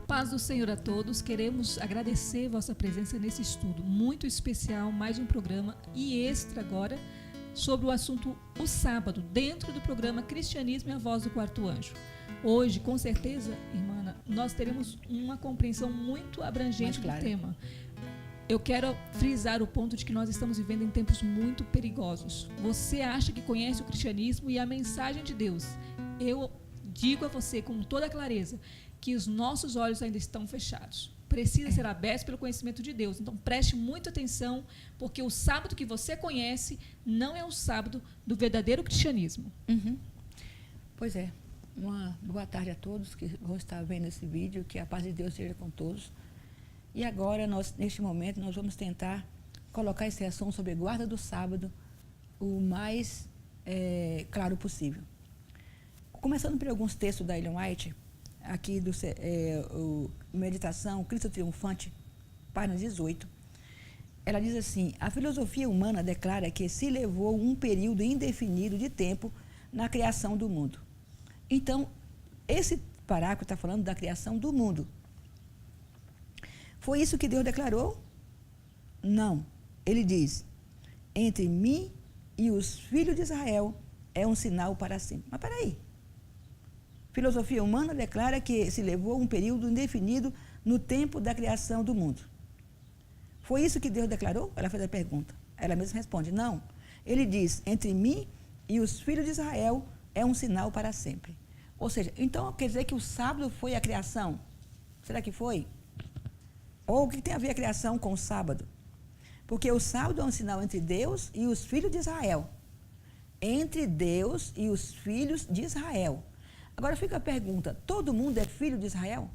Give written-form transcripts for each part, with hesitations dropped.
Paz do Senhor a todos, queremos agradecer vossa presença nesse estudo muito especial, mais um programa e extra agora sobre o assunto o sábado, dentro do programa Cristianismo e a Voz do Quarto Anjo. Hoje, com certeza, irmã, nós teremos uma compreensão muito abrangente do tema. Eu quero frisar o ponto de que nós estamos vivendo em tempos muito perigosos. Você acha que conhece o cristianismo e a mensagem de Deus? Eu digo a você com toda clareza que os nossos olhos ainda estão fechados. Precisa ser aberto pelo conhecimento de Deus. Então, preste muita atenção, porque o sábado que você conhece não é o sábado do verdadeiro cristianismo. Pois é. Uma boa tarde a todos que vão estar vendo esse vídeo, que a paz de Deus seja com todos. E agora, neste momento, nós vamos tentar colocar esse assunto sobre a guarda do sábado o mais claro possível. Começando por alguns textos da Ellen White, aqui do Meditação, Cristo Triunfante, página 18, ela diz assim: a filosofia humana declara que se levou um período indefinido de tempo na criação do mundo. Então, esse parágrafo está falando da criação do mundo. Foi isso que Deus declarou? Não. Ele diz: entre mim e os filhos de Israel é um sinal para sempre. Mas peraí. Filosofia humana declara que se levou um período indefinido no tempo da criação do mundo. Foi isso que Deus declarou? Ela fez a pergunta. Ela mesma responde: não. Ele diz: entre mim e os filhos de Israel é um sinal para sempre. Ou seja, então quer dizer que o sábado foi a criação? Será que foi? Ou o que tem a ver a criação com o sábado? Porque o sábado é um sinal entre Deus e os filhos de Israel. Entre Deus e os filhos de Israel. Agora fica a pergunta: todo mundo é filho de Israel?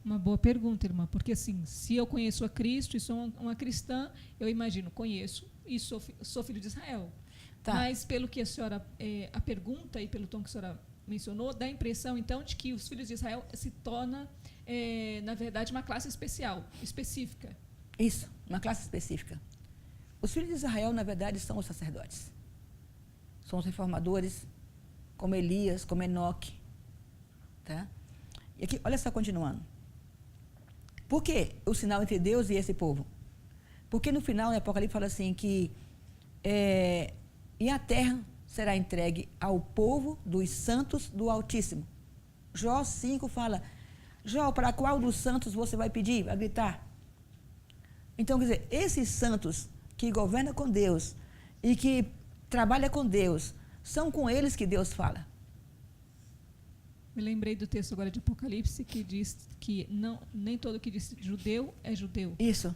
Uma boa pergunta, irmã, porque assim, se eu conheço a Cristo e sou uma cristã, eu imagino, conheço e sou filho de Israel. Tá. Mas pelo que a senhora, a pergunta e pelo tom que a senhora mencionou, dá a impressão, então, de que os filhos de Israel se torna, na verdade, uma classe específica. Isso, uma classe específica. Os filhos de Israel, na verdade, são os sacerdotes. São os reformadores, como Elias, como Enoque. Tá? E aqui, olha só, continuando. Por que o sinal entre Deus e esse povo? Porque no final, o Apocalipse fala assim que e a terra será entregue ao povo dos santos do Altíssimo. Jó 5 fala: Jó, para qual dos santos você vai pedir? Vai gritar. Então, quer dizer, esses santos que governam com Deus e que trabalham com Deus, são com eles que Deus fala. Me lembrei do texto agora de Apocalipse que diz que nem todo que diz judeu é judeu. Isso.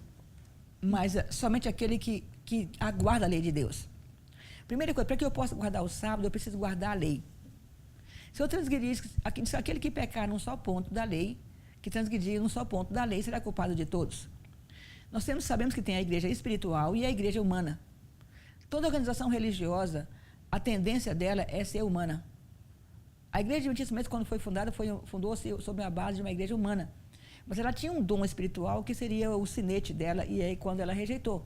Mas somente aquele que aguarda a lei de Deus. Primeira coisa, para que eu possa guardar o sábado, eu preciso guardar a lei. Se eu transgredir, aquele que pecar num só ponto da lei, que transgredir num só ponto da lei, será culpado de todos. Nós sabemos que tem a igreja espiritual e a igreja humana. Toda organização religiosa, a tendência dela é ser humana. A igreja adventista, quando foi fundada, fundou-se sob a base de uma igreja humana. Mas ela tinha um dom espiritual que seria o sinete dela, e aí quando ela rejeitou.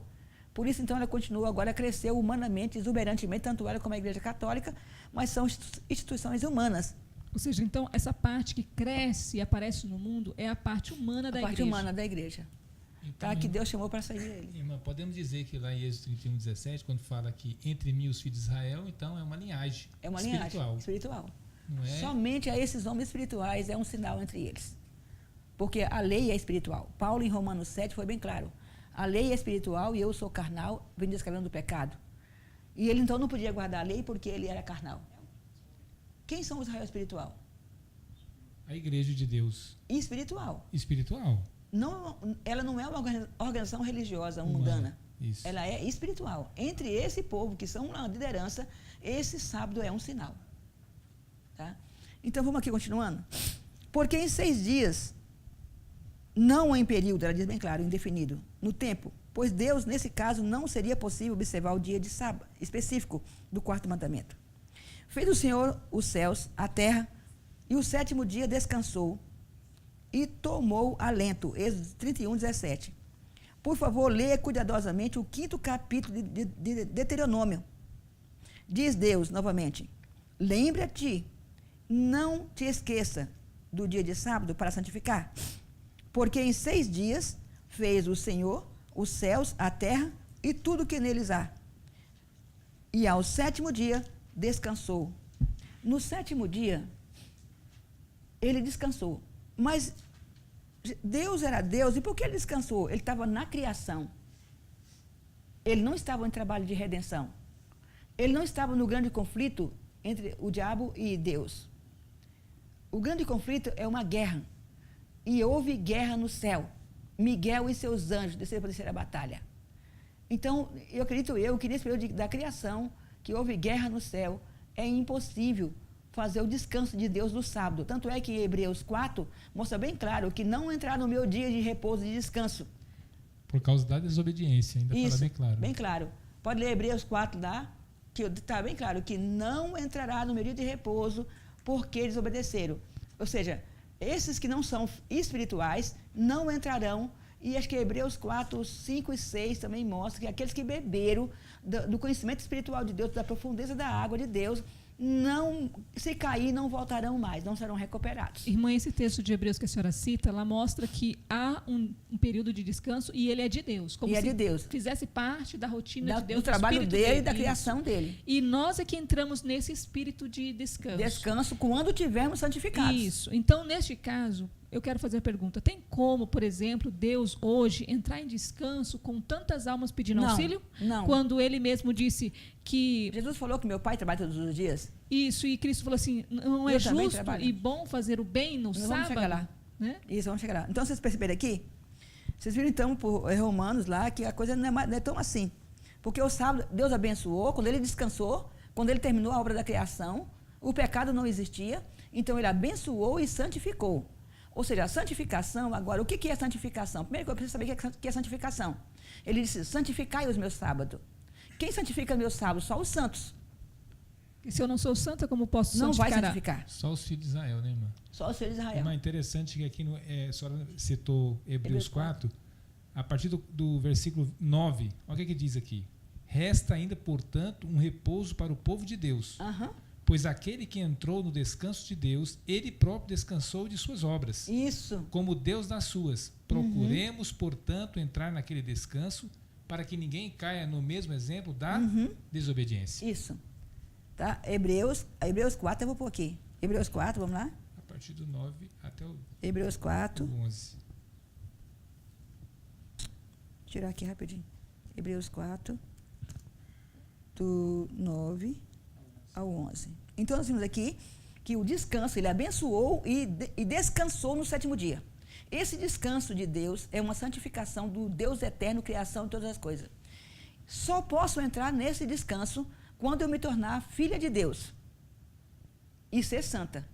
Por isso, então, ela continua agora, cresceu humanamente, exuberantemente, tanto ela como a Igreja Católica, mas são instituições humanas. Ou seja, então, essa parte que cresce e aparece no mundo é a parte humana da igreja. A parte humana da igreja. Então, tá, que Deus chamou para sair dele. Irmã, podemos dizer que lá em Êxodo 31:17, quando fala que entre mim e os filhos de Israel, então é uma linhagem espiritual. É uma linhagem espiritual. Não é? Somente a esses homens espirituais é um sinal entre eles. Porque a lei é espiritual. Paulo, em Romanos 7, foi bem claro. A lei é espiritual e eu sou carnal, vem descrevendo do pecado. E ele, então, não podia guardar a lei porque ele era carnal. Quem são os Israel espiritual? A igreja de Deus. Espiritual. Espiritual. Não, ela não é uma organização religiosa, mundana. Isso. Ela é espiritual. Entre esse povo, que são uma liderança, esse sábado é um sinal. Tá? Então, vamos aqui continuando. Porque em 6 dias, não em período, ela diz bem claro, indefinido, no tempo, pois Deus, nesse caso, não seria possível observar o dia de sábado específico do 4º mandamento. Fez o Senhor os céus, a terra, e o 7º dia descansou e tomou alento. Êxodo 31:17. Por favor, leia cuidadosamente o 5º capítulo de Deuteronômio. Diz Deus novamente: lembra-te, não te esqueça do dia de sábado para santificar. Porque em 6 dias fez o Senhor os céus, a terra e tudo que neles há. E ao 7º dia descansou. No 7º dia, ele descansou. Mas Deus era Deus, e por que ele descansou? Ele estava na criação. Ele não estava em trabalho de redenção. Ele não estava no grande conflito entre o diabo e Deus. O grande conflito é uma guerra. E houve guerra no céu. Miguel e seus anjos desceram para descer a batalha. Então, eu acredito que nesse período da criação, que houve guerra no céu, é impossível fazer o descanso de Deus no sábado. Tanto é que Hebreus 4 mostra bem claro que não entrar no meu dia de repouso e de descanso. Por causa da desobediência, ainda Isso, fala bem claro. Bem claro. Pode ler Hebreus 4 lá, que está bem claro que não entrará no meu dia de repouso porque eles obedeceram. Ou seja, esses que não são espirituais não entrarão. E acho que Hebreus 4, 5 e 6 também mostra que aqueles que beberam do conhecimento espiritual de Deus, da profundeza da água de Deus, não, se cair, não voltarão mais, não serão recuperados. Irmã, esse texto de Hebreus que a senhora cita, ela mostra que há um período de descanso e ele é de Deus. Como se de Deus. Fizesse parte da rotina de Deus, do trabalho dele e da Isso. criação dele. E nós é que entramos nesse espírito de descanso. Descanso quando tivermos santificados. Isso. Então, neste caso, eu quero fazer a pergunta. Tem como, por exemplo, Deus hoje entrar em descanso com tantas almas pedindo auxílio? Não. Quando ele mesmo disse que... Jesus falou que meu pai trabalha todos os dias. Isso, e Cristo falou assim, não é justo e bom fazer o bem no sábado? Vamos chegar lá. Né? Isso, vamos chegar lá. Então, vocês perceberam aqui? Vocês viram, então, por Romanos lá, que a coisa não é tão assim. Porque o sábado, Deus abençoou, quando ele descansou, quando ele terminou a obra da criação, o pecado não existia, então ele abençoou e santificou. Ou seja, a santificação, agora, o que é santificação? Primeiro, eu preciso saber o que é santificação. Ele disse, santificai os meus sábados. Quem santifica meus sábados? Só os santos. E se eu não sou santa, como posso não santificar? Não vai santificar. Só os filhos de Israel, né, irmã? Só os filhos de Israel. Irmã, interessante que aqui, a senhora citou Hebreus 4, a partir do versículo 9, olha o que diz aqui. Resta ainda, portanto, um repouso para o povo de Deus. Pois aquele que entrou no descanso de Deus, ele próprio descansou de suas obras. Isso. Como Deus das suas. Procuremos, portanto, entrar naquele descanso, para que ninguém caia no mesmo exemplo da desobediência. Isso. Tá? Hebreus 4, eu vou pôr aqui. Hebreus 4, vamos lá? A partir do 9 até o Hebreus 4. 11. Vou tirar aqui rapidinho. Hebreus 4, do 9 ao 11. Então, nós vimos aqui que o descanso, ele abençoou e descansou no 7º dia. Esse descanso de Deus é uma santificação do Deus eterno, criação de todas as coisas. Só posso entrar nesse descanso quando eu me tornar filha de Deus e ser santa.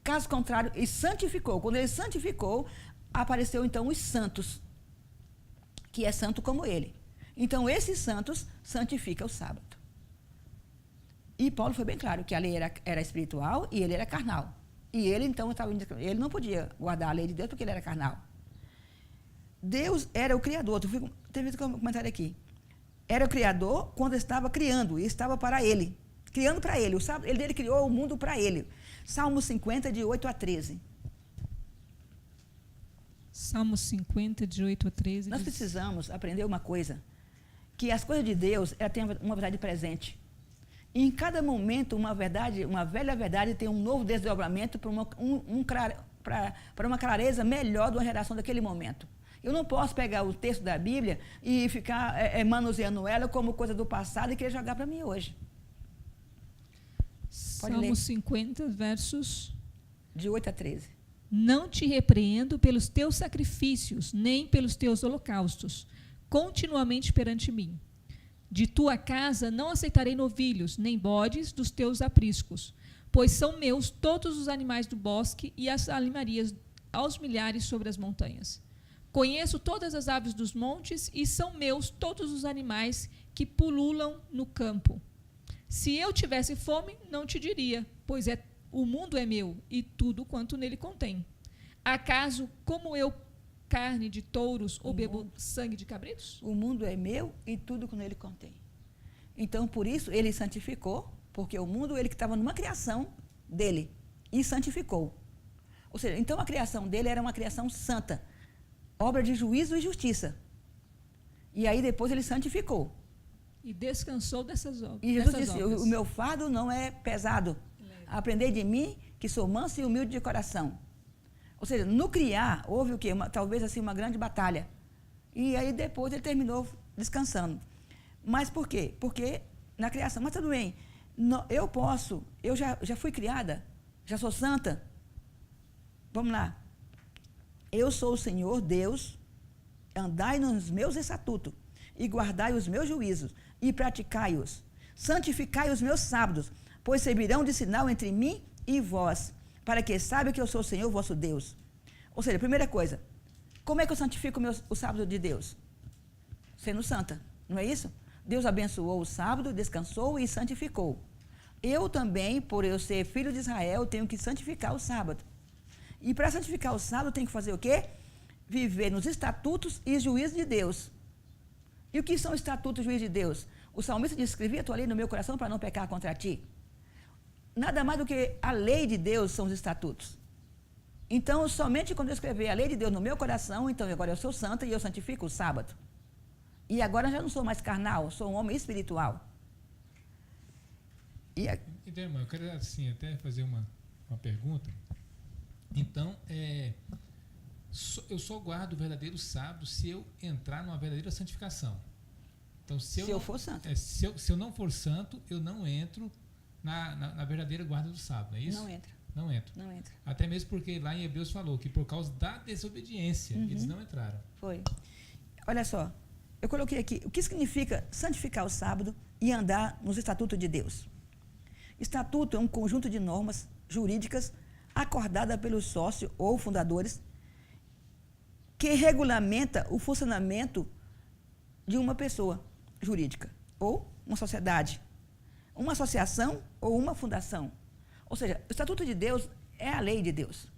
Caso contrário, ele santificou. Quando ele santificou, apareceu então os santos, que é santo como ele. Então, esses santos santificam o sábado. E Paulo foi bem claro que a lei era espiritual e ele era carnal. E ele, então, ele não podia guardar a lei de Deus porque ele era carnal. Deus era o Criador. Teve um comentário aqui. Era o Criador quando estava criando, e estava para ele. Criando para ele. Ele criou o mundo para ele. Salmo 50, de 8 a 13. Salmo 50, de 8 a 13. Nós precisamos aprender uma coisa. Que as coisas de Deus, ela tem uma verdade presente. E em cada momento, uma velha verdade tem um novo desdobramento para uma clareza melhor de uma geração daquele momento. Eu não posso pegar o texto da Bíblia e ficar manuseando ela como coisa do passado e querer jogar para mim hoje. Salmo 50, versos... de 8 a 13. Não te repreendo pelos teus sacrifícios, nem pelos teus holocaustos, continuamente perante mim. De tua casa não aceitarei novilhos, nem bodes dos teus apriscos, pois são meus todos os animais do bosque e as alimarias aos milhares sobre as montanhas. Conheço todas as aves dos montes e são meus todos os animais que pululam no campo. Se eu tivesse fome, não te diria, pois o mundo é meu e tudo quanto nele contém. Acaso, como eu carne de touros ou bebo sangue de cabritos? O mundo é meu e tudo que nele contém. Então, por isso, ele santificou, porque o mundo, ele que estava numa criação dele, e santificou. Ou seja, então a criação dele era uma criação santa. obra de juízo e justiça. E aí depois ele santificou. E descansou dessas obras. E Jesus disse, o meu fardo não é pesado. Aprendei de mim, que sou manso e humilde de coração. Ou seja, no criar, houve o quê? Talvez assim uma grande batalha. E aí depois ele terminou descansando. Mas por quê? Porque na criação, mas tudo bem, eu já fui criada, já sou santa. Vamos lá. Eu sou o Senhor Deus, andai nos meus estatutos e guardai os meus juízos e praticai-os. Santificai os meus sábados, pois servirão de sinal entre mim e vós, para que saiba que eu sou o Senhor vosso Deus. Ou seja, primeira coisa, como é que eu santifico o sábado de Deus? Sendo santa, não é isso? Deus abençoou o sábado, descansou e santificou. Eu também, por eu ser filho de Israel, tenho que santificar o sábado. E para santificar o sábado, tem que fazer o quê? Viver nos estatutos e juízos de Deus. E o que são estatutos e juízos de Deus? O salmista diz, escrevi a tua lei no meu coração para não pecar contra ti. Nada mais do que a lei de Deus são os estatutos. Então, somente quando eu escrever a lei de Deus no meu coração, então agora eu sou santa e eu santifico o sábado. E agora eu já não sou mais carnal, sou um homem espiritual. Então, irmão, eu quero assim, até fazer uma pergunta. Então, eu só guardo o verdadeiro sábado se eu entrar numa verdadeira santificação. Então, se eu for santo. Se eu não for santo, eu não entro na verdadeira guarda do sábado, é isso? Não entra. Não entro. Não entra. Até mesmo porque lá em Hebreus falou que por causa da desobediência, eles não entraram. Foi. Olha só, eu coloquei aqui, o que significa santificar o sábado e andar nos estatutos de Deus? Estatuto é um conjunto de normas jurídicas acordada pelos sócios ou fundadores que regulamenta o funcionamento de uma pessoa jurídica ou uma sociedade, uma associação ou uma fundação. Ou seja, o Estatuto de Deus é a lei de Deus.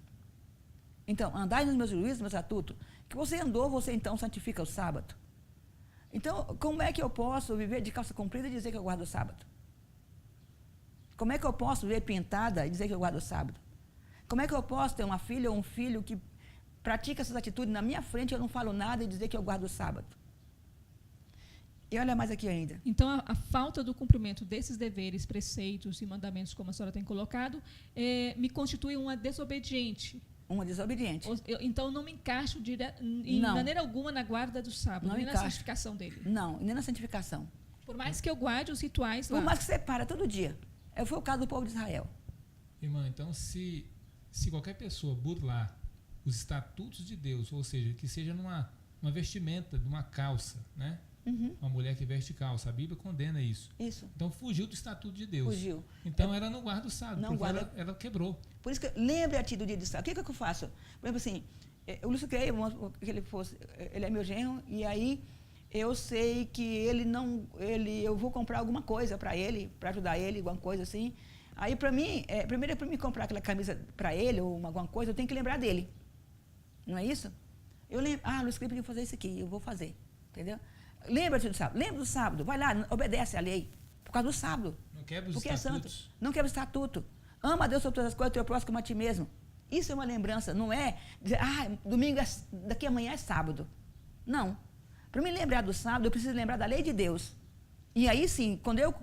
Então, andai nos meus juízos, no meu estatuto, que você andou, você então santifica o sábado. Então, como é que eu posso viver de calça comprida e dizer que eu guardo o sábado? Como é que eu posso viver pintada e dizer que eu guardo o sábado? Como é que eu posso ter uma filha ou um filho que pratica essas atitudes na minha frente e eu não falo nada e dizer que eu guardo o sábado? E olha mais aqui ainda. Então, a falta do cumprimento desses deveres, preceitos e mandamentos, como a senhora tem colocado, me constitui uma desobediente. Uma desobediente. Então, não me encaixo em maneira alguma na guarda do sábado, não nem encaixo. na santificação dele. Não, nem na santificação. Por mais que eu guarde os rituais lá. Por mais que você para todo dia. Foi o caso do povo de Israel. Irmã, então se qualquer pessoa burlar os estatutos de Deus, ou seja, que seja numa vestimenta, numa calça, né? Uma mulher que veste calça, a Bíblia condena isso. Isso. Então fugiu do estatuto de Deus. Fugiu. Então ela não guarda o sábado, não porque guarda. ela quebrou. Por isso que lembre-te do dia de sábado. O que eu faço? Por exemplo, assim, o Lúcio creio que ele é meu genro, e aí eu sei que eu vou comprar alguma coisa para ele, para ajudar ele, alguma coisa assim. Aí para mim, primeiro para mim comprar aquela camisa para ele ou alguma coisa, eu tenho que lembrar dele. Não é isso? Lúcio creio pediu fazer isso aqui, eu vou fazer, entendeu? Lembra-te do sábado. Lembra do sábado. Vai lá, obedece à lei. Por causa do sábado. Não quebra os porque estatutos. É santo. Não quebra o estatuto. Ama a Deus sobre todas as coisas, teu próximo como a ti mesmo. Isso é uma lembrança. Não é dizer, domingo, daqui a amanhã é sábado. Não. Para me lembrar do sábado, eu preciso lembrar da lei de Deus. E aí sim, quando eu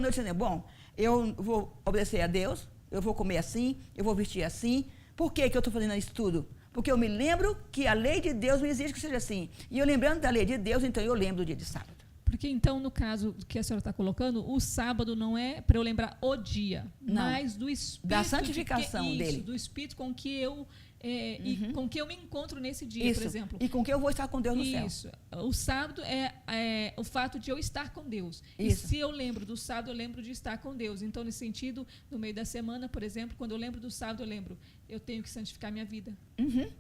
disser, bom, eu vou obedecer a Deus, eu vou comer assim, eu vou vestir assim. Por que eu estou fazendo isso tudo? Porque eu me lembro que a lei de Deus me exige que seja assim. E eu lembrando da lei de Deus, então eu lembro do dia de sábado. Porque então, no caso que a senhora está colocando, o sábado não é para eu lembrar o dia, mas do espírito. Da santificação dele. Do espírito com que eu... e com que eu me encontro nesse dia, isso. Por exemplo. E com que eu vou estar com Deus no céu. Isso. O sábado é o fato de eu estar com Deus. Isso. E se eu lembro do sábado, eu lembro de estar com Deus. Então, nesse sentido, no meio da semana, por exemplo, quando eu lembro do sábado, eu tenho que santificar minha vida.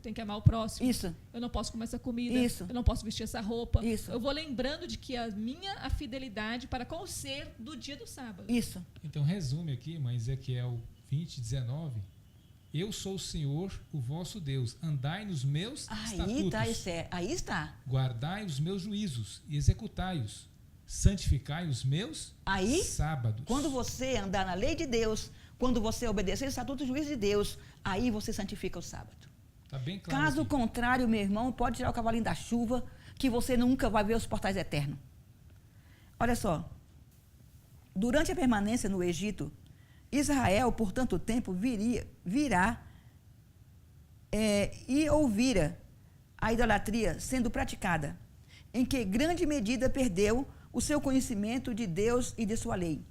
Tenho que amar o próximo. Isso. Eu não posso comer essa comida. Isso. Eu não posso vestir essa roupa. Isso. Eu vou lembrando de que a fidelidade para com o ser do dia do sábado. Isso. Então, resume aqui, mas Ezequiel 20, 19... Eu sou o Senhor, o vosso Deus. Andai nos meus estatutos. Aí está. Guardai os meus juízos e executai-os. Santificai os meus sábados. Quando você andar na lei de Deus, quando você obedecer o estatuto do juízo de Deus, aí você santifica o sábado. Tá bem claro. Caso aqui. contrário, meu irmão, pode tirar o cavalinho da chuva, que você nunca vai ver os portais eternos. Olha só. Durante a permanência no Egito, Israel, por tanto tempo, virá e ouvira a idolatria sendo praticada, em que grande medida perdeu o seu conhecimento de Deus e de sua lei.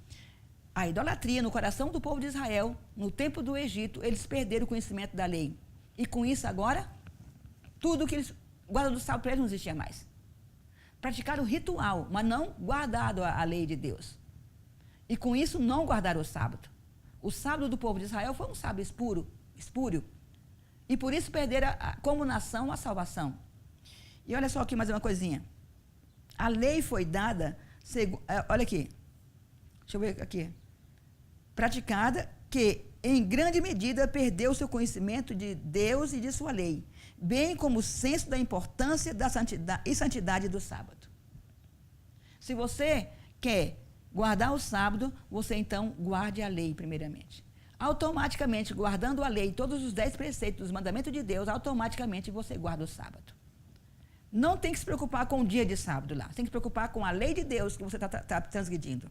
A idolatria no coração do povo de Israel, no tempo do Egito, eles perderam o conhecimento da lei. E com isso agora, tudo que eles guardaram do sábado para eles não existia mais. Praticaram o ritual, mas não guardaram a lei de Deus. E com isso não guardaram o sábado. O sábado do povo de Israel foi um sábado espúrio. E por isso perderam como nação a salvação. E olha só aqui mais uma coisinha. A lei foi dada, olha aqui, deixa eu ver aqui. Praticada que, em grande medida, perdeu seu conhecimento de Deus e de sua lei, bem como o senso da importância da santidade do sábado. Se você quer guardar o sábado, você então guarde a lei primeiramente. Automaticamente, guardando a lei, todos os 10 preceitos dos mandamentos de Deus, automaticamente você guarda o sábado. Não tem que se preocupar com o dia de sábado lá. Tem que se preocupar com a lei de Deus que você está transgredindo.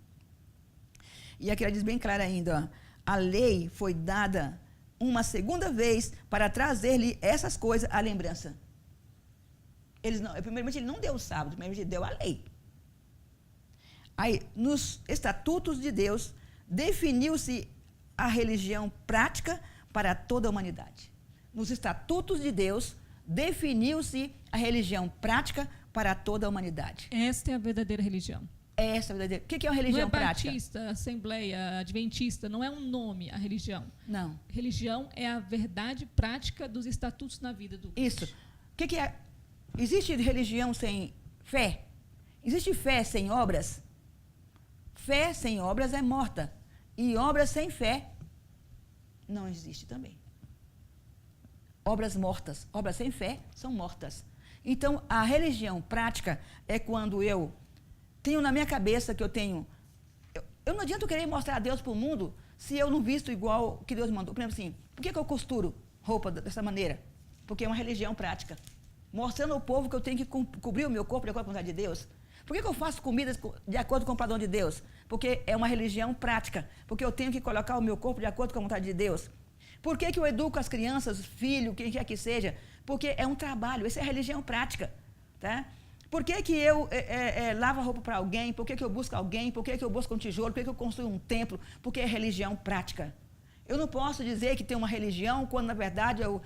E aqui ela diz bem claro ainda, ó, a lei foi dada uma segunda vez para trazer-lhe essas coisas à lembrança. Primeiramente, ele não deu o sábado, primeiramente ele deu a lei. Aí, nos estatutos de Deus, definiu-se a religião prática para toda a humanidade. Nos estatutos de Deus, definiu-se a religião prática para toda a humanidade. Esta é a verdadeira religião. Essa é a verdadeira. O que é uma religião prática? Não é batista, assembleia, adventista, não é um nome a religião. Não. Religião é a verdade prática dos estatutos na vida do crente. Isso. O que é? Existe religião sem fé? Existe fé sem obras? Fé sem obras é morta. E obras sem fé não existe também. Obras mortas. Obras sem fé são mortas. Então, a religião prática é quando eu tenho na minha cabeça que eu tenho... Eu não adianta eu querer mostrar a Deus para o mundo se eu não visto igual que Deus mandou. Por exemplo, assim, por que eu costuro roupa dessa maneira? Porque é uma religião prática. Mostrando ao povo que eu tenho que cobrir o meu corpo de acordo com a vontade de Deus. Por que eu faço comidas de acordo com o padrão de Deus? Porque é uma religião prática. Porque eu tenho que colocar o meu corpo de acordo com a vontade de Deus. Por que eu educo as crianças, filho, quem quer que seja? Porque é um trabalho, essa é a religião prática. Tá? Por que eu lavo a roupa para alguém? Por que eu busco alguém? Por que eu busco um tijolo? Por que eu construo um templo? Porque é religião prática. Eu não posso dizer que tem uma religião quando, na verdade, eu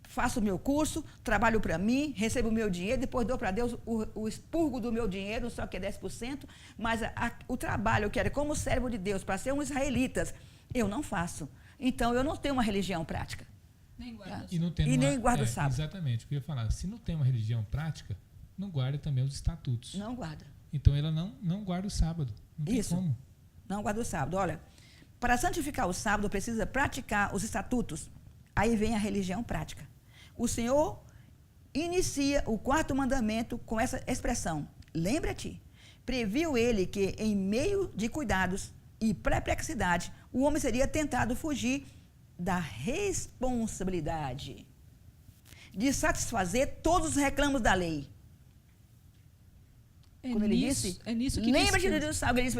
faço o meu curso, trabalho para mim, recebo o meu dinheiro, depois dou para Deus o expurgo do meu dinheiro, só que é 10%, mas o trabalho que era como servo de Deus para ser um israelita, eu não faço. Então, eu não tenho uma religião prática. Nem guarda nem guarda o sábado. Exatamente, o que eu ia falar. Se não tem uma religião prática, não guarda também os estatutos. Não guarda. Então, ela não guarda o sábado. Não tem como. Não guarda o sábado. Olha, para santificar o sábado, precisa praticar os estatutos. Aí vem a religião prática. O Senhor inicia o 4º mandamento com essa expressão. Lembra-te, previu ele que em meio de cuidados e perplexidade, o homem seria tentado fugir da responsabilidade de satisfazer todos os reclamos da lei. Quando ele disse, lembra-te de Deus, sabe? Ele disse,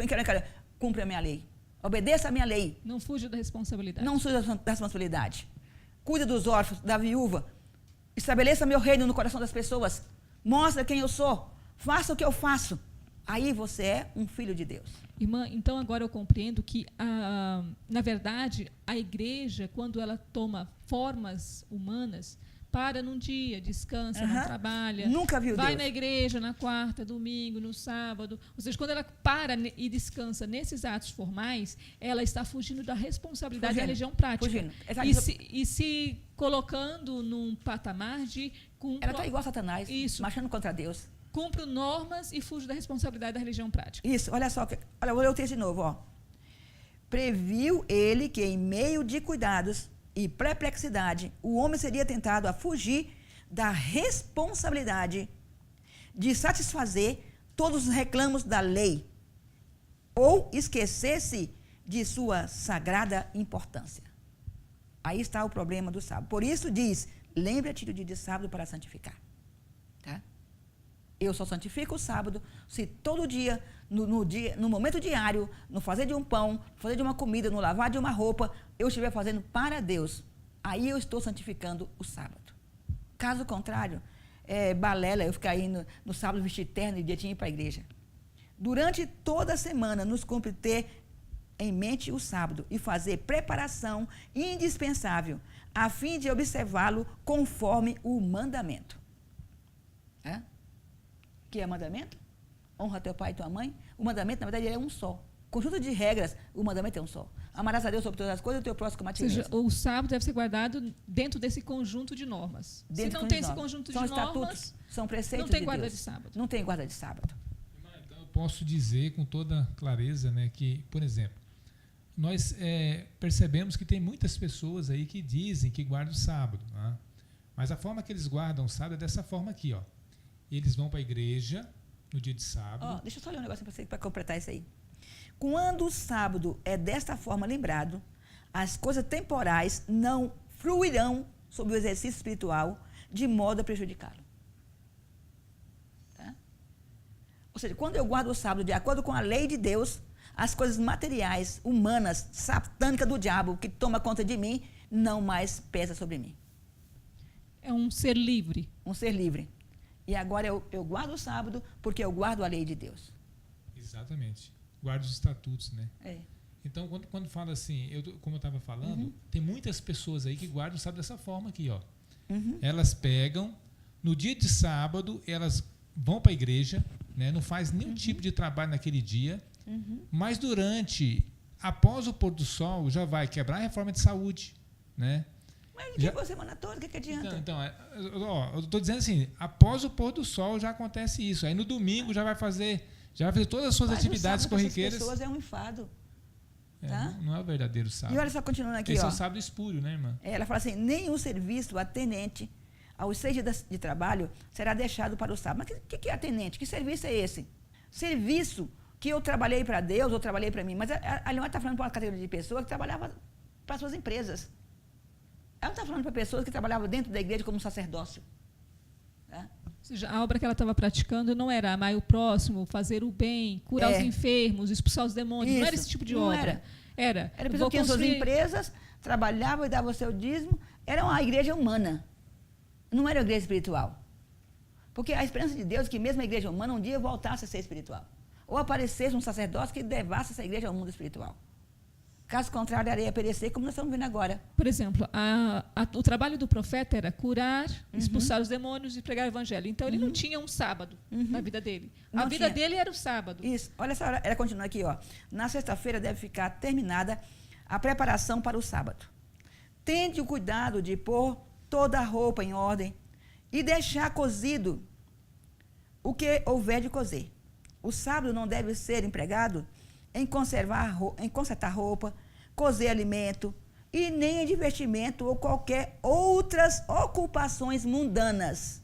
cumpre a minha lei. Obedeça a minha lei. Não fuja da responsabilidade. Não fuja da responsabilidade. Cuida dos órfãos, da viúva. Estabeleça meu reino no coração das pessoas. Mostra quem eu sou. Faça o que eu faço. Aí você é um filho de Deus. Irmã, então agora eu compreendo que, na verdade, a igreja, quando ela toma formas humanas, para num dia, descansa, não trabalha. Nunca viu vai Deus. Na igreja na quarta, domingo, no sábado. Ou seja, quando ela para e descansa nesses atos formais, ela está fugindo da responsabilidade da religião prática. Fugindo. E se colocando num patamar de... Ela está igual a Satanás, marchando contra Deus. Cumpro normas e fujo da responsabilidade da religião prática. Isso, olha só. Olha, vou ler o texto de novo. Ó. Previu ele que em meio de cuidados e perplexidade, o homem seria tentado a fugir da responsabilidade de satisfazer todos os reclamos da lei ou esquecer-se de sua sagrada importância. Aí está o problema do sábado. Por isso diz, lembre-te do dia de sábado para santificar. Tá? Eu só santifico o sábado se todo dia, no momento diário, no fazer de um pão, no fazer de uma comida, no lavar de uma roupa, eu estiver fazendo para Deus. Aí eu estou santificando o sábado. Caso contrário, balela, eu ficar indo no sábado vestir terno e dia tinha ir para a igreja. Durante toda a semana, nos cumpre ter em mente o sábado e fazer preparação indispensável, a fim de observá-lo conforme o mandamento. Que é mandamento? Honra teu pai e tua mãe. O mandamento, na verdade, é um só. Conjunto de regras, o mandamento é um só. Amarás a Deus sobre todas as coisas e o teu próximo como a ti mesmo. Ou seja, o sábado deve ser guardado dentro desse conjunto de normas. Se não tem esse conjunto de normas, estatutos, são preceitos não tem guarda de sábado. Não tem guarda de sábado. Então, eu posso dizer com toda clareza, né, que, por exemplo, nós percebemos que tem muitas pessoas aí que dizem que guardam o sábado, né? Mas a forma que eles guardam o sábado é dessa forma aqui, ó. Eles vão para a igreja no dia de sábado. Deixa eu só ler um negócio para você, para completar isso aí. Quando o sábado é desta forma lembrado, as coisas temporais não fruirão sobre o exercício espiritual de modo a prejudicá-lo. Tá? Ou seja, quando eu guardo o sábado de acordo com a lei de Deus, as coisas materiais, humanas, satânicas do diabo que toma conta de mim, não mais pesa sobre mim. É um ser livre. Um ser livre. E agora eu guardo o sábado porque eu guardo a lei de Deus. Exatamente. Guarda os estatutos, né? Então, quando fala assim, como eu estava falando, tem muitas pessoas aí que guardam o sábado dessa forma aqui, ó. Elas pegam, no dia de sábado, elas vão para a igreja, né? Não faz nenhum tipo de trabalho naquele dia, mas após o pôr do sol, já vai quebrar a reforma de saúde, né? Mas ninguém foi a semana toda, o que adianta? Então, eu estou dizendo assim, após o pôr do sol já acontece isso. Aí no domingo já vai fazer todas as suas atividades corriqueiras. As pessoas é um enfado. Tá? Não é o verdadeiro sábado. E olha só, continuando aqui. Esse é o sábado espúrio, né, irmã? Ela fala assim, nenhum serviço atendente aos 6 dias de trabalho será deixado para o sábado. Mas o que é atendente? Que serviço é esse? Serviço que eu trabalhei para Deus ou trabalhei para mim. Mas a Leonardo está falando para uma categoria de pessoas que trabalhava para suas empresas. Ela não está falando para pessoas que trabalhavam dentro da igreja como sacerdócio. Tá? Ou seja, a obra que ela estava praticando não era amar o próximo, fazer o bem, curar os enfermos, expulsar os demônios. Não era esse tipo de obra. Era pessoa que tinha suas empresas, trabalhava e dava o seu dízimo. Era uma igreja humana. Não era uma igreja espiritual. Porque a esperança de Deus é que mesmo a igreja humana um dia voltasse a ser espiritual. Ou aparecesse um sacerdócio que levasse essa igreja ao mundo espiritual. Caso contrário, a areia ia perecer, como nós estamos vendo agora. Por exemplo, o trabalho do profeta era curar, expulsar os demônios e pregar o evangelho. Então, ele não tinha um sábado na vida dele. A vida dele era o sábado. Isso. Olha só, ela continua aqui. Na sexta-feira deve ficar terminada a preparação para o sábado. Tende o cuidado de pôr toda a roupa em ordem e deixar cozido o que houver de cozer. O sábado não deve ser empregado em consertar roupa, cozer alimento e nem em divertimento ou qualquer outras ocupações mundanas.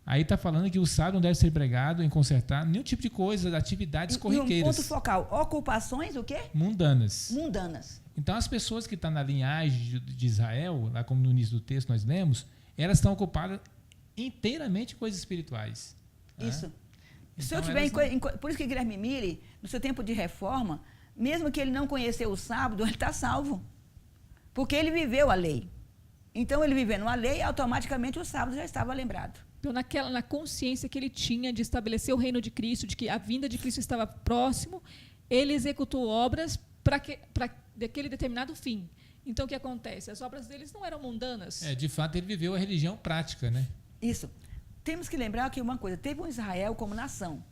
Aí está falando que o sábado não deve ser empregado em consertar nenhum tipo de coisa, atividades corriqueiras. E um ponto focal, ocupações o quê? Mundanas. Então, as pessoas que estão na linhagem de Israel, lá como no início do texto nós lemos, elas estão ocupadas inteiramente em coisas espirituais. Isso. Se eu tiver por isso que Guilherme Mille, no seu tempo de reforma, mesmo que ele não conheceu o sábado, ele está salvo. Porque ele viveu a lei. Então, ele vivendo a lei, automaticamente o sábado já estava lembrado. Então, na consciência que ele tinha de estabelecer o reino de Cristo, de que a vinda de Cristo estava próximo, ele executou obras para aquele determinado fim. Então, o que acontece? As obras deles não eram mundanas. De fato, ele viveu a religião prática, né? Isso. Temos que lembrar que uma coisa, teve um Israel como nação,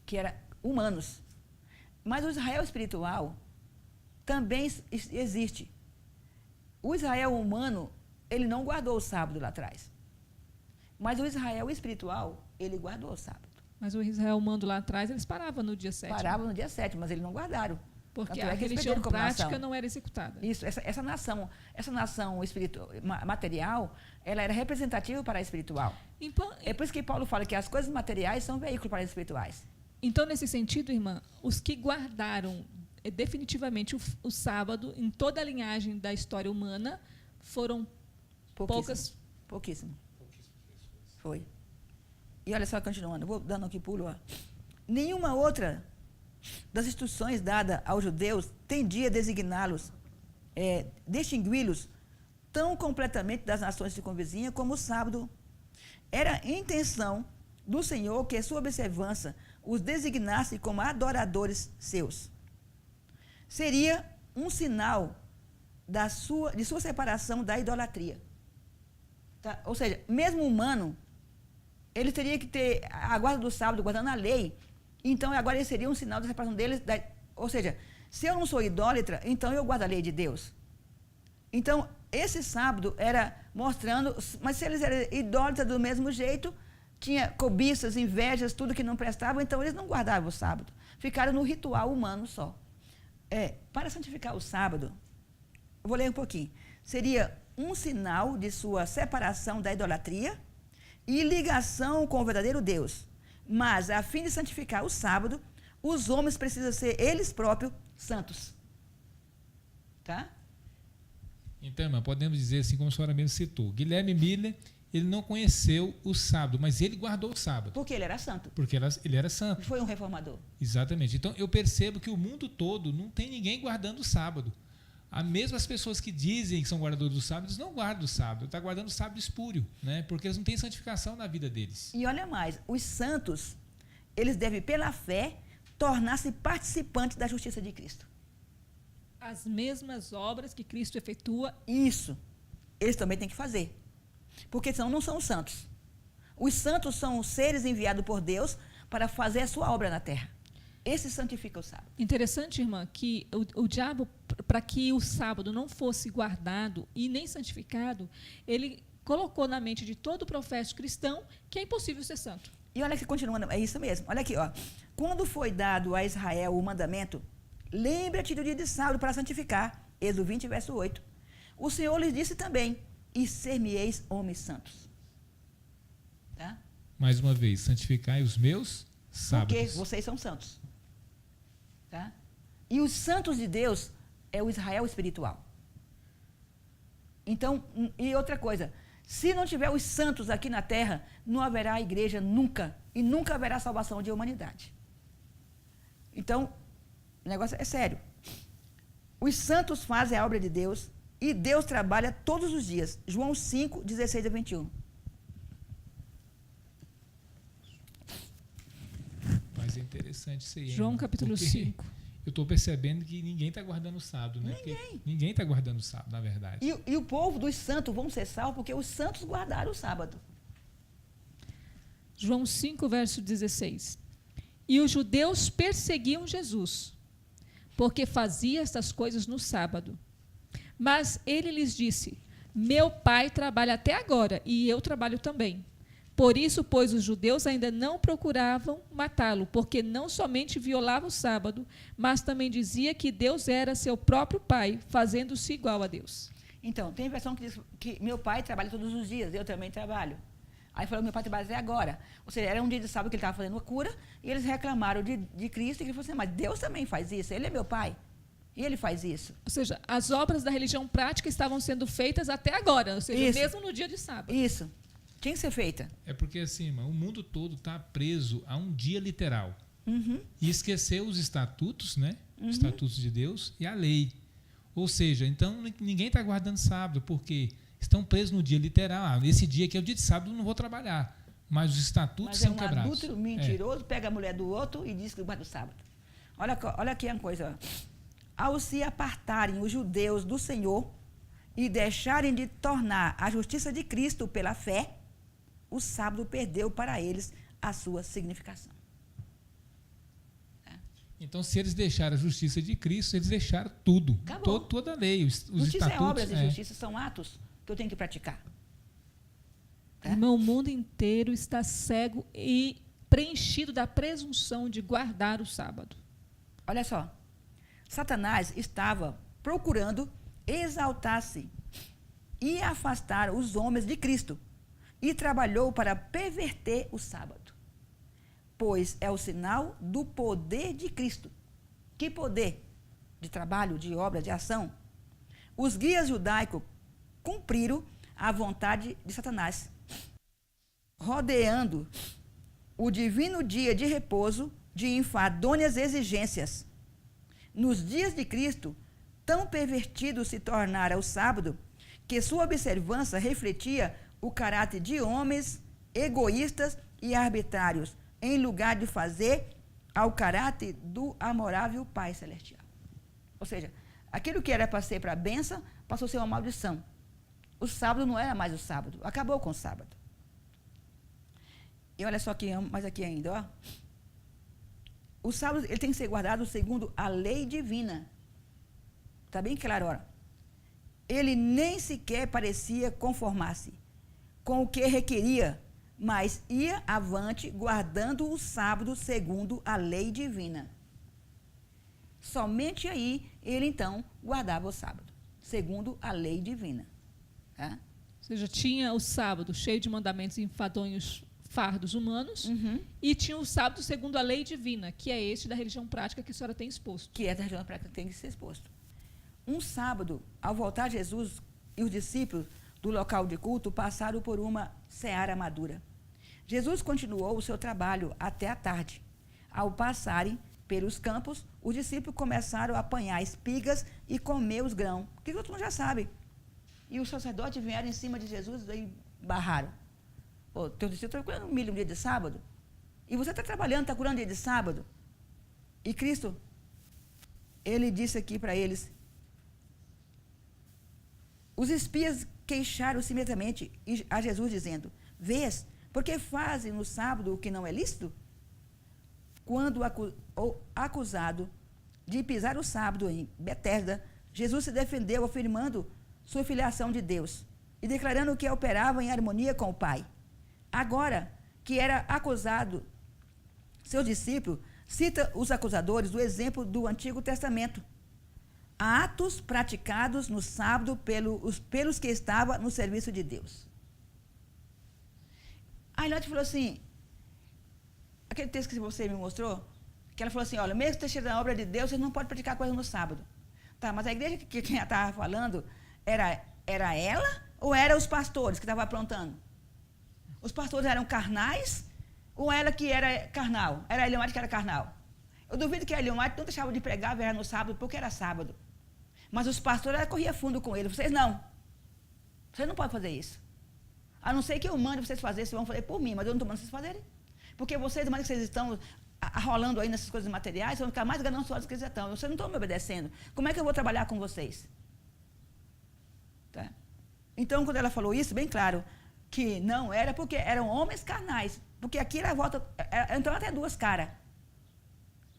que era humanos. Mas o Israel espiritual também existe. O Israel humano, ele não guardou o sábado lá atrás. Mas o Israel espiritual, ele guardou o sábado. Mas o Israel humano lá atrás, eles paravam no dia 7. Paravam no dia 7, mas eles não guardaram. Porque a religião prática não era executada. Isso, essa nação espiritual, material, ela era representativa para a espiritual. Então, é por isso que Paulo fala que as coisas materiais são veículos para as espirituais. Então, nesse sentido, irmã, os que guardaram definitivamente o sábado, em toda a linhagem da história humana, foram poucas. Pouquíssimo. Foi. E olha só, continuando, vou dando aqui pulo. Ó. Nenhuma outra das instruções dadas aos judeus tendia a designá-los, distingui-los tão completamente das nações circunvizinhas como o sábado. Era a intenção do Senhor que sua observância os designasse como adoradores seus. Seria um sinal de sua separação da idolatria. Tá? Ou seja, mesmo humano, ele teria que ter a guarda do sábado, guardando a lei. Então, agora ele seria um sinal da separação deles. Ou seja, se eu não sou idólatra, então eu guardo a lei de Deus. Então, esse sábado era mostrando, mas se eles eram idólatras do mesmo jeito, tinha cobiças, invejas, tudo que não prestava, então eles não guardavam o sábado. Ficaram no ritual humano só. Para santificar o sábado, eu vou ler um pouquinho, seria um sinal de sua separação da idolatria e ligação com o verdadeiro Deus. Mas, a fim de santificar o sábado, os homens precisam ser eles próprios santos. Tá? Então, irmã, podemos dizer assim, como a senhora mesmo citou, Guilherme Miller, ele não conheceu o sábado, mas ele guardou o sábado. Porque ele era santo. Porque ele era santo. Foi um reformador. Exatamente. Então, eu percebo que o mundo todo não tem ninguém guardando o sábado. Mesmo as pessoas que dizem que são guardadores do sábado, eles não guardam o sábado. Está guardando o sábado espúrio, né? Porque eles não têm santificação na vida deles. E olha mais, os santos, eles devem, pela fé, tornar-se participantes da justiça de Cristo. As mesmas obras que Cristo efetua. Isso. Eles também têm que fazer. Porque senão não são os santos. Os santos são os seres enviados por Deus para fazer a sua obra na terra. Esse santifica o sábado. Interessante, irmã, que o diabo, para que o sábado não fosse guardado e nem santificado, ele colocou na mente de todo profeta cristão que é impossível ser santo. E olha que continuando, é isso mesmo. Olha aqui, ó. Quando foi dado a Israel o mandamento, lembra-te do dia de sábado para santificar. Êxodo 20, verso 8. O Senhor lhes disse também, e ser-me-eis homens santos. Tá? Mais uma vez, santificai os meus sábados. Porque vocês são santos. Tá? E os santos de Deus é o Israel espiritual. Então, e outra coisa, se não tiver os santos aqui na terra, não haverá igreja nunca, e nunca haverá salvação de humanidade. Então, o negócio é sério. Os santos fazem a obra de Deus, e Deus trabalha todos os dias. João 5, 16 a 21. Mas é interessante isso aí. João capítulo 5. Eu estou percebendo que ninguém está guardando o sábado, né? Ninguém está guardando o sábado, na verdade. E o povo dos santos vão ser salvos porque os santos guardaram o sábado. João 5, verso 16. E os judeus perseguiam Jesus, porque fazia estas coisas no sábado. Mas ele lhes disse, meu pai trabalha até agora, e eu trabalho também. Por isso, pois, os judeus ainda não procuravam matá-lo, porque não somente violava o sábado, mas também dizia que Deus era seu próprio pai, fazendo-se igual a Deus. Então, tem versão que diz que meu pai trabalha todos os dias, eu também trabalho. Aí falou, meu pai trabalha até agora. Ou seja, era um dia de sábado que ele estava fazendo a cura, e eles reclamaram de Cristo, e ele falou assim, mas Deus também faz isso, ele é meu pai. E ele faz isso. Ou seja, as obras da religião prática estavam sendo feitas até agora, ou seja, isso. Mesmo no dia de sábado. Isso. Tinha que ser feita. É porque assim, irmão, o mundo todo está preso a um dia literal. Uhum. E esqueceu os estatutos, né? Os estatutos de Deus e a lei. Ou seja, então ninguém está guardando sábado, porque estão presos no dia literal. Esse dia aqui é o dia de sábado, não vou trabalhar. Mas os estatutos são quebrados. Mas é um adúltero mentiroso, pega a mulher do outro e diz que guarda o sábado. Olha aqui uma coisa. Ao se apartarem os judeus do Senhor e deixarem de tornar a justiça de Cristo pela fé, o sábado perdeu para eles a sua significação. Então, se eles deixaram a justiça de Cristo, eles deixaram tudo. Toda a lei, os justiça estatutos. É obras e justiça são atos que eu tenho que praticar. Tá? Irmão, o mundo inteiro está cego e preenchido da presunção de guardar o sábado. Olha só. Satanás estava procurando exaltar-se e afastar os homens de Cristo e trabalhou para perverter o sábado, pois é o sinal do poder de Cristo. Que poder? de trabalho, de obra, de ação, os guias judaicos cumpriram a vontade de Satanás, rodeando o divino dia de repouso de enfadonhas exigências. Nos dias de Cristo, tão pervertido se tornara o sábado, que sua observância refletia o caráter de homens egoístas e arbitrários, em lugar de fazer ao caráter do amorável Pai Celestial. Ou seja, aquilo que era para ser para a bênção, passou a ser uma maldição. O sábado não era mais o sábado, acabou com o sábado. E olha só aqui, mais aqui ainda, ó. O sábado ele tem que ser guardado segundo a lei divina. Está bem claro, ó. Ele nem sequer parecia conformar-se com o que requeria, mas ia avante guardando o sábado segundo a lei divina. Somente aí ele então guardava o sábado, segundo a lei divina. Tá? Ou seja, tinha o sábado cheio de mandamentos e enfadonhos fardos humanos, e tinha o sábado segundo a lei divina, que é este da religião prática que a senhora tem exposto. Que é da religião prática que tem que ser exposto. Um sábado, ao voltar Jesus e os discípulos do local de culto passaram por uma seara madura. Jesus continuou o seu trabalho até a tarde. Ao passarem pelos campos, os discípulos começaram a apanhar espigas e comer os grãos, que todo mundo já sabe. E os sacerdotes vieram em cima de Jesus e barraram. Pô, teu discípulo está curando milho no dia de sábado? E você está trabalhando, está curando no dia de sábado? E Cristo, ele disse aqui para eles, os espias queixaram-se imediatamente a Jesus, dizendo, vês, porque fazem no sábado o que não é lícito? Quando acusado de pisar o sábado em Betesda, Jesus se defendeu afirmando sua filiação de Deus e declarando que operava em harmonia com o Pai. Agora que era acusado, seu discípulo cita os acusadores do exemplo do Antigo Testamento. Atos praticados no sábado pelos que estavam no serviço de Deus. Aí Lotte falou assim, aquele texto que você me mostrou, que ela falou assim, olha, mesmo que esteja na obra de Deus, vocês não podem praticar coisa no sábado. Tá, mas a igreja que quem estava falando, era ela ou eram os pastores que estavam aprontando? Os pastores eram carnais ou ela que era carnal? Era a Ellen White que era carnal? Eu duvido que a Ellen White não deixava de pregar virar no sábado porque era sábado. Mas os pastores corriam fundo com ele. Vocês não. Vocês não podem fazer isso. A não ser que eu mande vocês fazerem, vocês vão fazer por mim, mas eu não estou mandando vocês fazerem. Porque vocês, de maneira que vocês estão arrolando aí nessas coisas materiais, vão ficar mais gananciosos que eles já estão. Vocês não estão me obedecendo. Como é que eu vou trabalhar com vocês? Tá? Então, quando ela falou isso, bem claro, que não era porque eram homens carnais. Porque aqui ela volta, então até duas caras.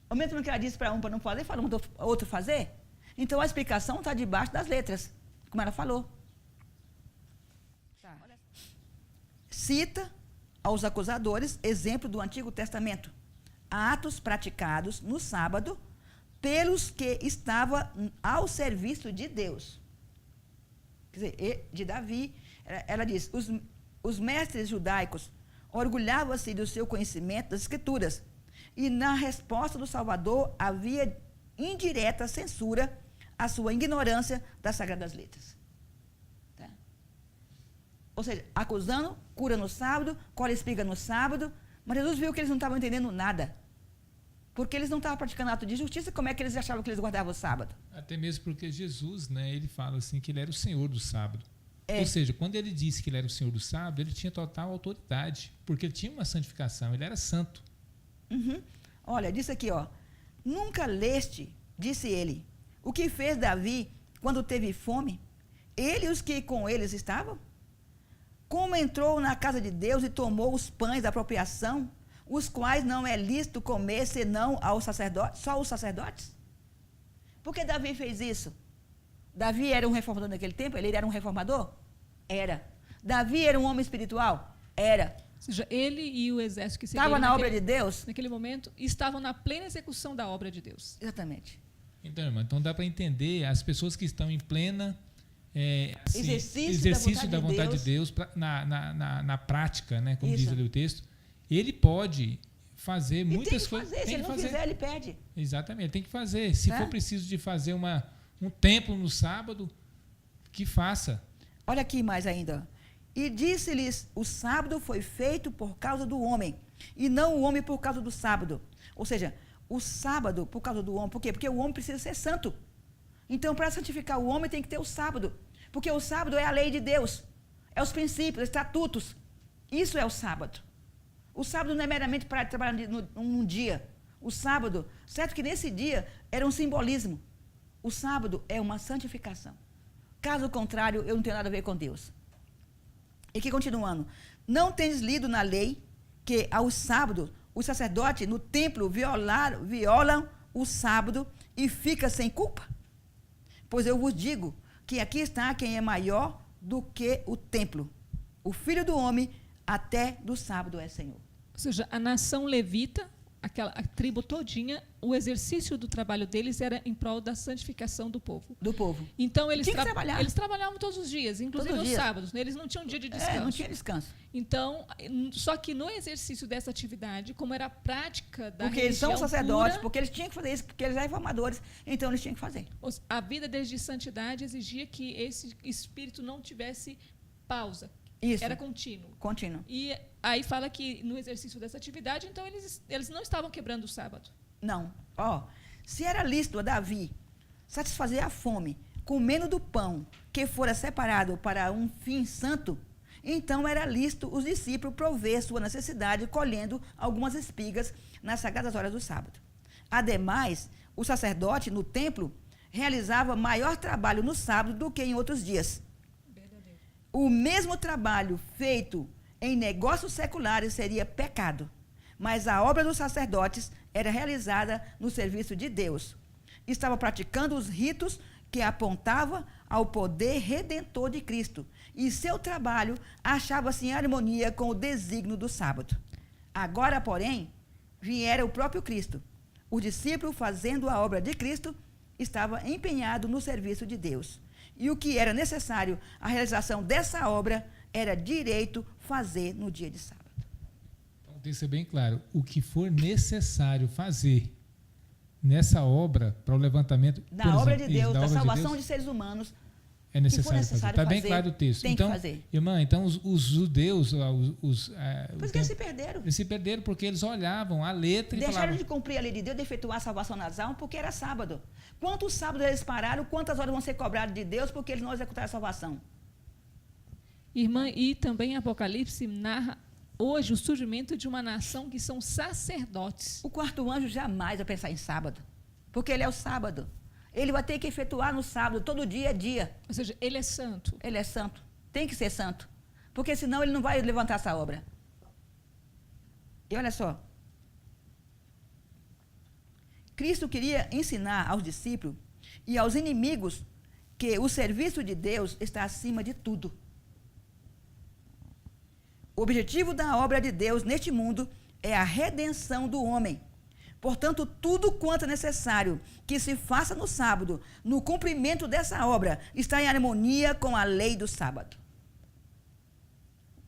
Ao mesmo tempo que ela disse para um para não fazer, fala outro fazer. Então a explicação está debaixo das letras, como ela falou. Tá. Cita aos acusadores exemplo do Antigo Testamento. Atos praticados no sábado pelos que estavam ao serviço de Deus. Quer dizer, de Davi, ela diz, os mestres judaicos orgulhavam-se do seu conhecimento das Escrituras e na resposta do Salvador havia indireta censura à sua ignorância das Sagradas Letras. Tá? Ou seja, acusando, cura no sábado, colhe espiga no sábado, mas Jesus viu que eles não estavam entendendo nada. Porque eles não estavam praticando ato de justiça, como é que eles achavam que eles guardavam o sábado? Até mesmo porque Jesus, né, ele fala assim que ele era o Senhor do sábado. Ou seja, quando ele disse que ele era o Senhor do sábado, ele tinha total autoridade, porque ele tinha uma santificação, ele era santo. Olha, disse aqui, ó, nunca leste, disse ele, o que fez Davi quando teve fome? Ele e os que com eles estavam? Como entrou na casa de Deus e tomou os pães da apropriação, os quais não é lícito comer senão aos sacerdotes, só os sacerdotes? Por que Davi fez isso? Davi era um reformador naquele tempo? Ele era um reformador? Era. Davi era um homem espiritual? Era. Ou seja, ele e o exército que seguia estava na obra de Deus? Naquele momento, estavam na plena execução da obra de Deus. Exatamente. Então, irmã, então dá para entender as pessoas que estão em plena exercício da vontade de Deus na prática, né, como Isso. diz ali o texto, ele pode fazer muitas coisas. Se ele não fizer, ele perde. Exatamente, tem que fazer. Se for preciso de fazer um templo no sábado, que faça. Olha aqui mais ainda. E disse-lhes, o sábado foi feito por causa do homem, e não o homem por causa do sábado. Ou seja, o sábado por causa do homem. Por quê? Porque o homem precisa ser santo. Então, para santificar o homem, tem que ter o sábado. Porque o sábado é a lei de Deus. É os princípios, os estatutos. Isso é o sábado. O sábado não é meramente para trabalhar num dia. O sábado, certo que nesse dia era um simbolismo. O sábado é uma santificação. Caso contrário, eu não tenho nada a ver com Deus. E aqui continuando. Não tens lido na lei que aos sábados os sacerdotes no templo violam o sábado e fica sem culpa? Pois eu vos digo que aqui está quem é maior do que o templo. O Filho do Homem até do sábado é Senhor. Ou seja, a nação levita, a tribo todinha, o exercício do trabalho deles era em prol da santificação do povo. Do povo. Então, eles trabalhavam todos os dias, inclusive nos sábados. Eles não tinham dia de descanso. Não tinha descanso. Então, só que no exercício dessa atividade, como era a prática da porque eles são sacerdotes, porque eles tinham que fazer isso, porque eles eram reformadores, então eles tinham que fazer. A vida deles de santidade exigia que esse espírito não tivesse pausa. Isso. Era contínuo. Contínuo. E aí fala que no exercício dessa atividade, então eles não estavam quebrando o sábado. Não. Se era lícito a Davi satisfazer a fome, comendo do pão que fora separado para um fim santo, então era lícito os discípulos prover sua necessidade colhendo algumas espigas nas sagradas horas do sábado. Ademais, o sacerdote no templo realizava maior trabalho no sábado do que em outros dias. O mesmo trabalho feito em negócios seculares seria pecado, mas a obra dos sacerdotes era realizada no serviço de Deus. Estava praticando os ritos que apontavam ao poder redentor de Cristo, e seu trabalho achava-se em harmonia com o desígnio do sábado. Agora, porém, viera o próprio Cristo. Os discípulos, fazendo a obra de Cristo, estavam empenhados no serviço de Deus. E o que era necessário, a realização dessa obra, era direito fazer no dia de sábado. Então, tem que ser bem claro, o que for necessário fazer nessa obra, para o levantamento... Da obra de Deus, da salvação de seres humanos, é necessário fazer. Está bem claro o texto. Tem então, que fazer. Irmã, então os judeus... Por isso que eles se perderam. Eles se perderam porque eles olhavam a letra e deixaram falavam... de cumprir a lei de Deus, de efetuar a salvação nas almas, porque era sábado. Quantos sábados eles pararam, quantas horas vão ser cobradas de Deus, porque eles não executaram a salvação? Irmã, e também Apocalipse narra hoje o surgimento de uma nação que são sacerdotes. O quarto anjo jamais vai pensar em sábado, porque ele é o sábado. Ele vai ter que efetuar no sábado, todo dia é dia. Ou seja, ele é santo. Ele é santo. Tem que ser santo. Porque senão ele não vai levantar essa obra. E olha só. Cristo queria ensinar aos discípulos e aos inimigos que o serviço de Deus está acima de tudo. O objetivo da obra de Deus neste mundo é a redenção do homem. Portanto, tudo quanto é necessário que se faça no sábado, no cumprimento dessa obra, está em harmonia com a lei do sábado.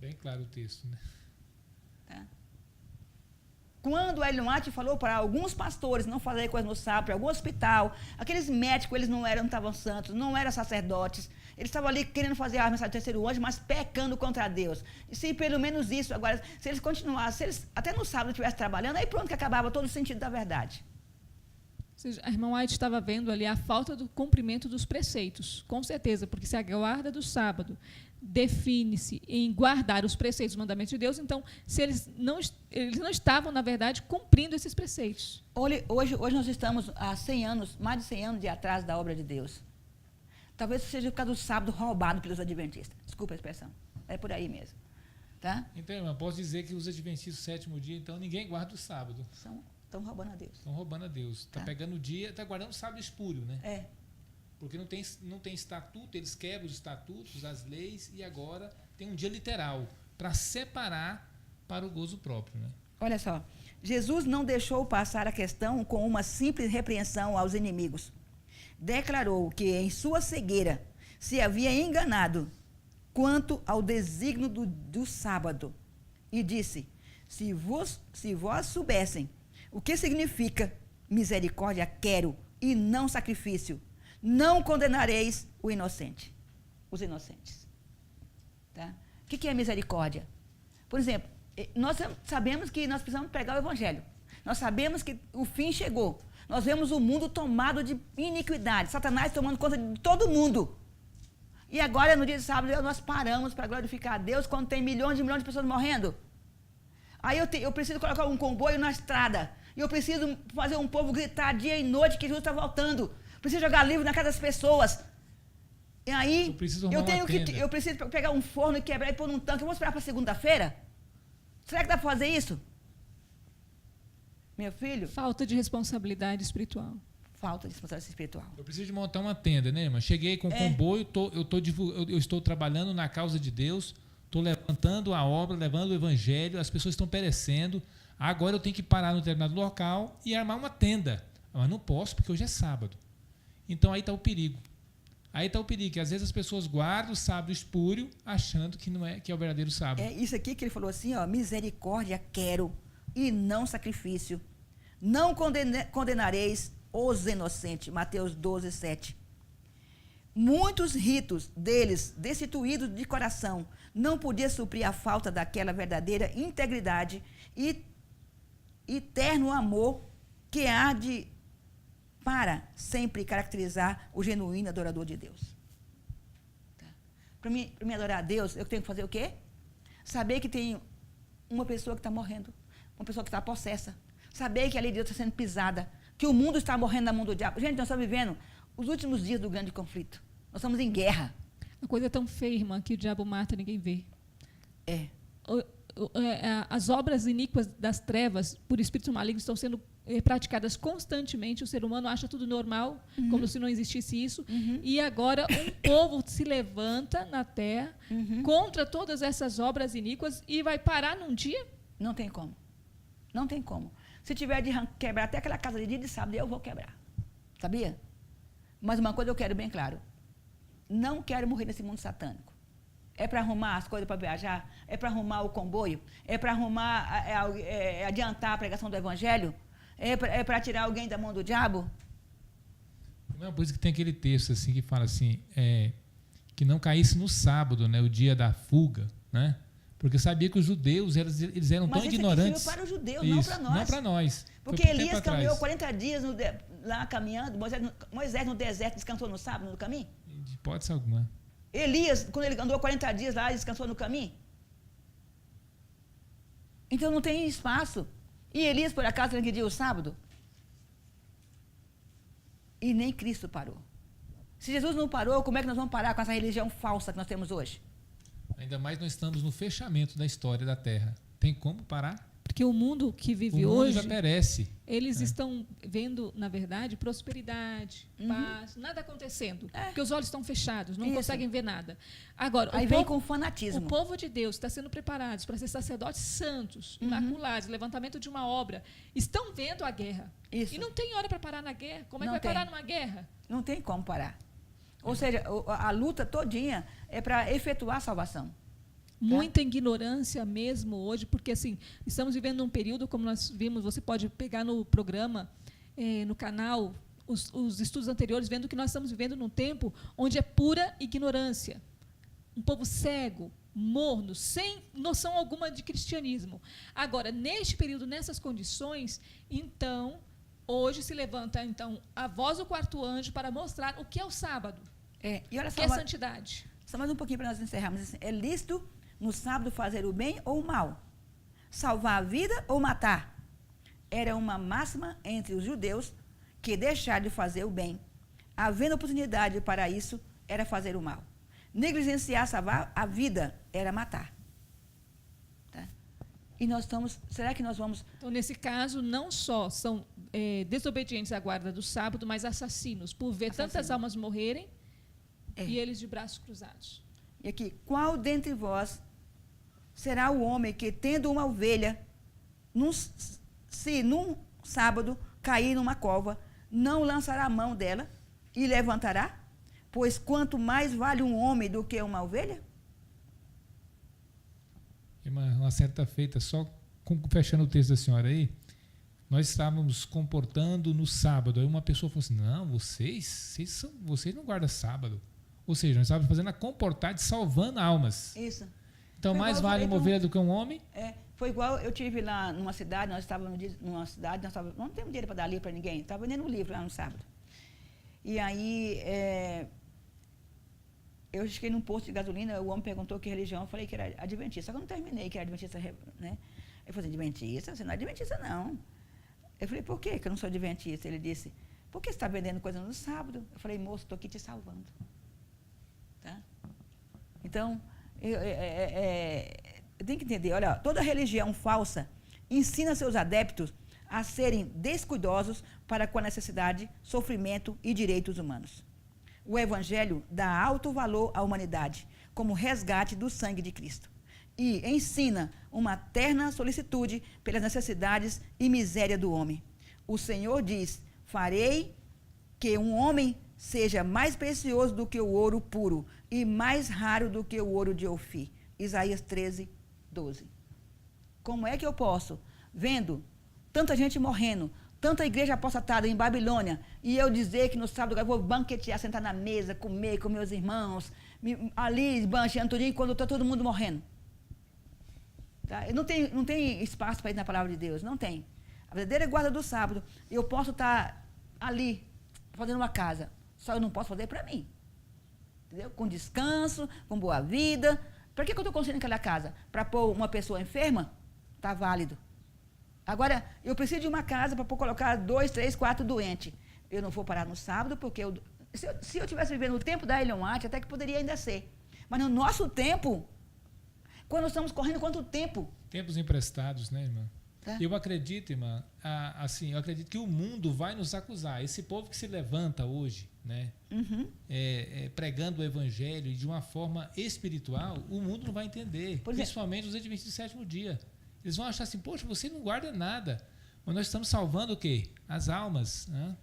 Bem claro o texto, né? Tá? Quando Ellen White falou para alguns pastores não fazer coisa no sábado, para algum hospital, aqueles médicos, eles não estavam santos, não eram sacerdotes, eles estavam ali querendo fazer a mensagem do terceiro anjo, mas pecando contra Deus. E se pelo menos isso, agora, se eles continuassem, se eles até no sábado estivessem trabalhando, aí pronto que acabava todo o sentido da verdade. Ou seja, a irmã White estava vendo ali a falta do cumprimento dos preceitos, com certeza, porque se a guarda do sábado define-se em guardar os preceitos, os mandamentos de Deus, então, se eles não estavam, na verdade, cumprindo esses preceitos. Hoje nós estamos há 100 anos, mais de 100 anos de atraso da obra de Deus. Talvez seja por causa do sábado roubado pelos adventistas. Desculpa a expressão. É por aí mesmo. Tá? Então, irmã, posso dizer que os adventistas do sétimo dia, então, ninguém guarda o sábado. Estão roubando a Deus. Estão roubando a Deus. Está pegando o dia, está guardando o sábado espúrio, né? É. Porque não tem estatuto, eles quebram os estatutos, as leis, e agora tem um dia literal para separar para o gozo próprio, né? Olha só, Jesus não deixou passar a questão com uma simples repreensão aos inimigos. Declarou que em sua cegueira se havia enganado quanto ao desígnio do sábado e disse: Se vós soubessem o que significa misericórdia, quero, e não sacrifício, não condenareis os inocentes. Tá? O que é misericórdia? Por exemplo, nós sabemos que nós precisamos pregar o evangelho. Nós sabemos que o fim chegou. Nós vemos o mundo tomado de iniquidade, Satanás tomando conta de todo mundo. E agora, no dia de sábado, nós paramos para glorificar a Deus quando tem milhões de pessoas morrendo. Aí eu preciso colocar um comboio na estrada. E eu preciso fazer um povo gritar dia e noite que Jesus está voltando. Preciso jogar livro na casa das pessoas. E aí, eu preciso pegar um forno e quebrar e pôr num tanque. Vamos esperar para segunda-feira? Será que dá para fazer isso? Meu filho? Falta de responsabilidade espiritual. Falta de responsabilidade espiritual. Eu preciso de montar uma tenda, né, irmã? Cheguei com o comboio, eu estou trabalhando na causa de Deus, estou levantando a obra, levando o evangelho, as pessoas estão perecendo. Agora eu tenho que parar no determinado local e armar uma tenda. Mas não posso, porque hoje é sábado. Então aí está o perigo. Aí está o perigo, que às vezes as pessoas guardam o sábado espúrio, achando que não é, que é o verdadeiro sábado. É isso aqui que ele falou assim, ó, misericórdia quero e não sacrifício. Não condenareis os inocentes. Mateus 12, 7. Muitos ritos deles, destituídos de coração, não podiam suprir a falta daquela verdadeira integridade e eterno amor que há de para sempre caracterizar o genuíno adorador de Deus. Tá? Para mim adorar a Deus, eu tenho que fazer o quê? Saber que tem uma pessoa que está morrendo, uma pessoa que está possessa, saber que a lei de Deus está sendo pisada, que o mundo está morrendo na mão do diabo. Gente, nós estamos vivendo os últimos dias do grande conflito. Nós estamos em guerra. Uma coisa tão feia, irmã, que o diabo mata e ninguém vê. As obras iníquas das trevas por espírito maligno estão sendo praticadas constantemente. O ser humano acha tudo normal, como se não existisse isso. E agora um povo se levanta na terra contra todas essas obras iníquas e vai parar num dia? Não tem como. Não tem como. Se tiver de quebrar até aquela casa de dia de sábado, eu vou quebrar. Sabia? Mas uma coisa eu quero bem claro. Não quero morrer nesse mundo satânico. É para arrumar as coisas para viajar? É para arrumar o comboio? É para arrumar, adiantar a pregação do evangelho? É para tirar alguém da mão do diabo? Uma coisa que tem aquele texto assim que fala assim, que não caísse no sábado, né, o dia da fuga, né? Porque sabia que os judeus eles eram tão ignorantes. Mas para os judeus, isso, não para nós. Não para nós. Porque Elias caminhou 40 dias lá caminhando, Moisés no deserto descansou no sábado, no caminho? De hipótese alguma. Elias, quando ele andou 40 dias lá, descansou no caminho? Então não tem espaço. E Elias, por acaso, transgrediu o sábado? E nem Cristo parou. Se Jesus não parou, como é que nós vamos parar com essa religião falsa que nós temos hoje? Ainda mais nós estamos no fechamento da história da Terra. Tem como parar? Porque o mundo que vive hoje... O mundo hoje... já perece. Eles estão vendo, na verdade, prosperidade, paz, nada acontecendo. Porque os olhos estão fechados, não conseguem ver nada. Agora, aí vem com fanatismo. O povo de Deus está sendo preparado para ser sacerdotes santos, imaculados, levantamento de uma obra. Estão vendo a guerra. Isso. E não tem hora para parar na guerra. Como é que vai parar numa guerra? Não tem como parar. Ou seja, a luta todinha é para efetuar a salvação. Muita ignorância mesmo hoje, porque assim, estamos vivendo um período, como nós vimos, você pode pegar no programa, no canal, os estudos anteriores, vendo que nós estamos vivendo num tempo onde é pura ignorância. Um povo cego, morno, sem noção alguma de cristianismo. Agora, neste período, nessas condições, então, hoje se levanta então, a voz do quarto anjo para mostrar o que é o sábado, e olha o que é santidade. Só mais um pouquinho para nós encerrarmos. É lícito no sábado fazer o bem ou o mal? Salvar a vida ou matar? Era uma máxima entre os judeus que deixar de fazer o bem, havendo oportunidade para isso, era fazer o mal. Negligenciar, salvar a vida, era matar. Tá? E nós estamos... Será que nós vamos... Então, nesse caso, não só são desobedientes à guarda do sábado, mas assassinos, por ver tantas almas morrerem e eles de braços cruzados. E aqui, qual dentre vós será o homem que, tendo uma ovelha, se num sábado cair numa cova, não lançará a mão dela e levantará? Pois quanto mais vale um homem do que uma ovelha? Uma certa feita, só fechando o texto da senhora aí, nós estávamos comportando no sábado. Aí uma pessoa falou assim, não, vocês não guardam sábado. Ou seja, nós estávamos fazendo a comportar de salvando almas. Isso. Então, Foi mais igual vale eu uma falei ovelha do que um homem? Foi igual, eu tive lá numa cidade, nós estávamos não temos dinheiro para dar livro para ninguém, estava vendendo um livro lá no sábado. E aí, eu cheguei num posto de gasolina, o homem perguntou que religião, eu falei que era adventista, só que eu não terminei, que era adventista, né? Ele falou assim, adventista? Você não é adventista, não. Eu falei, por quê que eu não sou adventista? Ele disse, por que você está vendendo coisa no sábado? Eu falei, moço, estou aqui te salvando. Tá? Então, eu tenho que entender, olha, toda religião falsa ensina seus adeptos a serem descuidosos para com a necessidade, sofrimento e direitos humanos. O Evangelho dá alto valor à humanidade, como resgate do sangue de Cristo. E ensina uma terna solicitude pelas necessidades e miséria do homem. O Senhor diz, farei que um homem seja mais precioso do que o ouro puro e mais raro do que o ouro de Ofir. Isaías 13, 12. Como é que eu posso, vendo tanta gente morrendo, tanta igreja apostatada em Babilônia, e eu dizer que no sábado eu vou banquetear, sentar na mesa, comer com meus irmãos, ali bancheando tudinho, quando está todo mundo morrendo? Tá? Não tem espaço para ir na palavra de Deus, não tem. A verdadeira guarda do sábado, eu posso estar ali, fazendo uma casa, só eu não posso fazer para mim. Entendeu? Com descanso, com boa vida. Para que eu estou construindo aquela casa? Para pôr uma pessoa enferma? Está válido. Agora, eu preciso de uma casa para colocar 2, 3, 4 doentes. Eu não vou parar no sábado, porque se eu estivesse vivendo o tempo da Ellen White, até que poderia ainda ser. Mas no nosso tempo, quando estamos correndo quanto tempo? Tempos emprestados, né, irmã? Tá? Eu acredito, irmã, eu acredito que o mundo vai nos acusar. Esse povo que se levanta hoje, né, pregando o evangelho de uma forma espiritual, o mundo não vai entender. Principalmente os adventistas do sétimo dia. Eles vão achar assim, poxa, você não guarda nada. Mas nós estamos salvando o quê? As almas. Né?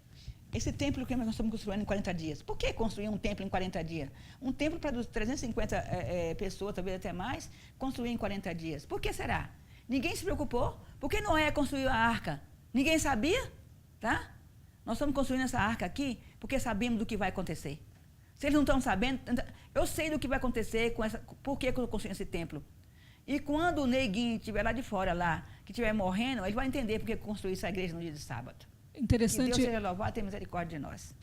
Esse templo que nós estamos construindo em 40 dias. Por que construir um templo em 40 dias? Um templo para 350 pessoas, talvez até mais, construir em 40 dias. Por que será? Ninguém se preocupou. Por que Noé construiu a arca? Ninguém sabia? Tá? Nós estamos construindo essa arca aqui porque sabemos do que vai acontecer. Se eles não estão sabendo, eu sei do que vai acontecer com essa. Por que eu estou construindo esse templo? E quando o neguinho estiver lá de fora, lá, que estiver morrendo, ele vai entender por que construiu essa igreja no dia de sábado. Interessante. Que Deus seja louvado e tenha misericórdia de nós.